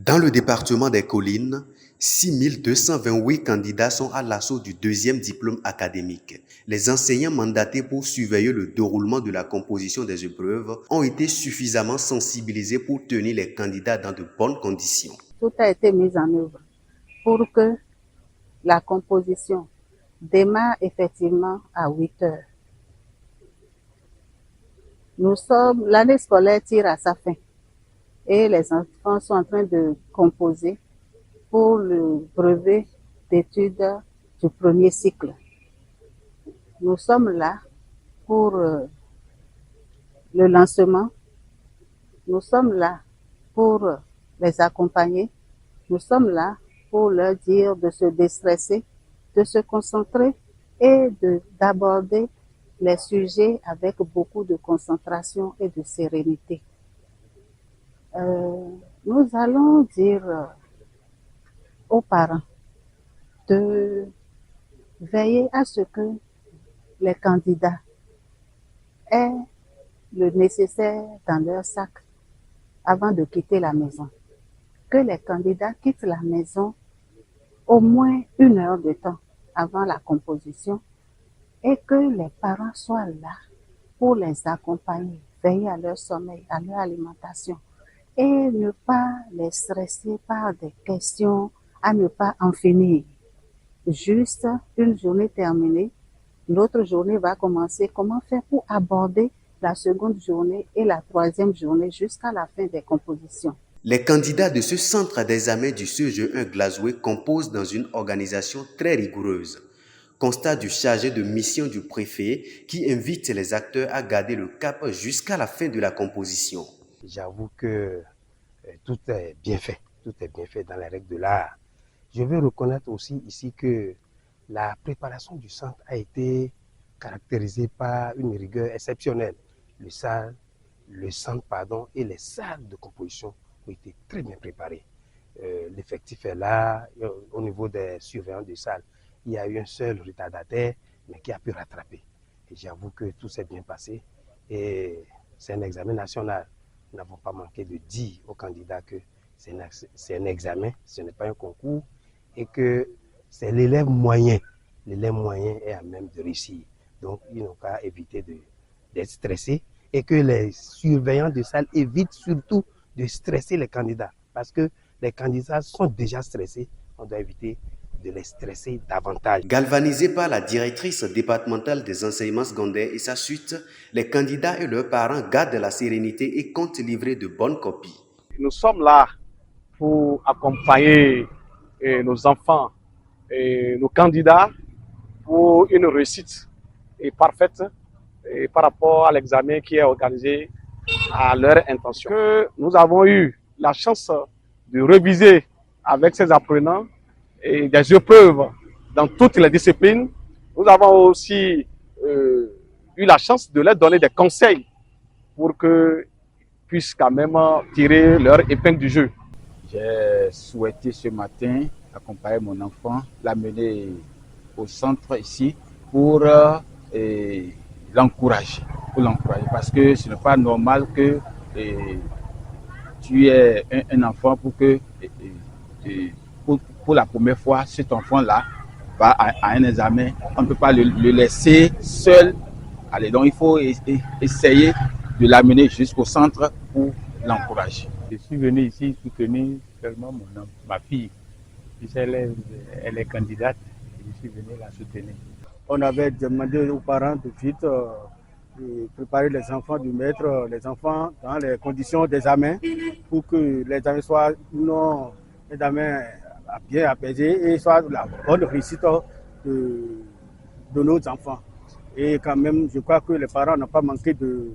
Dans le département des Collines, 6228 candidats sont à l'assaut du deuxième diplôme académique. Les enseignants mandatés pour surveiller le déroulement de la composition des épreuves ont été suffisamment sensibilisés pour tenir les candidats dans de bonnes conditions. Tout a été mis en œuvre pour que la composition démarre effectivement à 8 heures. L'année scolaire tire à sa fin et les enfants sont en train de composer pour le brevet d'études du premier cycle. Nous sommes là pour le lancement, nous sommes là pour les accompagner, nous sommes là pour leur dire de se déstresser, de se concentrer et d'aborder les sujets avec beaucoup de concentration et de sérénité. Nous allons dire aux parents de veiller à ce que les candidats aient le nécessaire dans leur sac avant de quitter la maison. Que les candidats quittent la maison au moins 1 heure de temps avant la composition et que les parents soient là pour les accompagner, veiller à leur sommeil, à leur alimentation et ne pas les stresser par des questions à ne pas en finir. Juste une journée terminée, l'autre journée va commencer. Comment faire pour aborder la seconde journée et la troisième journée jusqu'à la fin des compositions? Les candidats de ce centre d'examen du CEGE1 Glazoué composent dans une organisation très rigoureuse. Constat du chargé de mission du préfet qui invite les acteurs à garder le cap jusqu'à la fin de la composition. J'avoue que tout est bien fait dans les règles de l'art. Je veux reconnaître aussi ici que la préparation du centre a été caractérisée par une rigueur exceptionnelle. Le centre et les salles de composition ont été très bien préparées. L'effectif est là. Au niveau des surveillants de salle, il y a eu un seul retardataire, mais qui a pu rattraper. Et j'avoue que tout s'est bien passé. Et c'est un examen national. Nous n'avons pas manqué de dire aux candidats que c'est un examen, ce n'est pas un concours, et que c'est l'élève moyen. L'élève moyen est à même de réussir. Donc, ils n'ont qu'à éviter d'être stressés et que les surveillants de salle évitent surtout de stresser les candidats. Parce que les candidats sont déjà stressés, on doit éviter de les stresser davantage. Galvanisés par la directrice départementale des enseignements secondaires et sa suite, les candidats et leurs parents gardent la sérénité et comptent livrer de bonnes copies. Nous sommes là pour accompagner nos enfants et nos candidats pour une réussite parfaite par rapport à l'examen qui est organisé à leur intention. Nous avons eu la chance de réviser avec ces apprenants et des épreuves dans toutes les disciplines. Nous avons aussi eu la chance de leur donner des conseils pour qu'ils puissent quand même tirer leur épingle du jeu. J'ai souhaité ce matin accompagner mon enfant, l'amener au centre ici pour l'encourager. Parce que ce n'est pas normal que tu aies un enfant pour que pour la première fois, cet enfant-là va à un examen. On ne peut pas le laisser seul. Allez, donc il faut essayer de l'amener jusqu'au centre pour l'encourager. Je suis venu ici soutenir seulement ma fille, puisqu'elle est candidate, et je suis venu la soutenir. On avait demandé aux parents de vite de préparer les enfants, de mettre les enfants dans les conditions d'examen pour que l'examen soit bien apaisé et soit la bonne réussite de nos enfants. Et quand même, je crois que les parents n'ont pas manqué de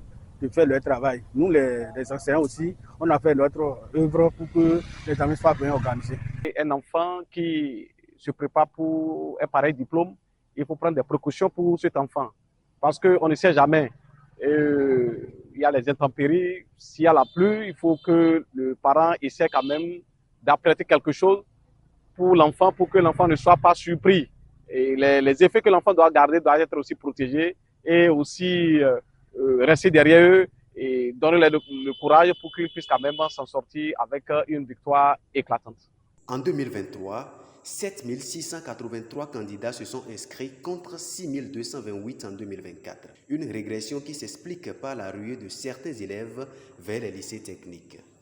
faire leur travail. Nous, les enseignants aussi, on a fait notre œuvre pour que l'examen soit bien organisé. Un enfant qui se prépare pour un pareil diplôme, il faut prendre des précautions pour cet enfant. Parce qu'on ne sait jamais. Il y a les intempéries, s'il y a la pluie, il faut que le parent essaie quand même d'apprêter quelque chose pour l'enfant, pour que l'enfant ne soit pas surpris. Et les effets que l'enfant doit garder doivent être aussi protégés et aussi rester derrière eux et donner le courage pour qu'ils puissent quand même s'en sortir avec une victoire éclatante. En 2023, 7 683 candidats se sont inscrits contre 6 228 en 2024. Une régression qui s'explique par la ruée de certains élèves vers les lycées techniques.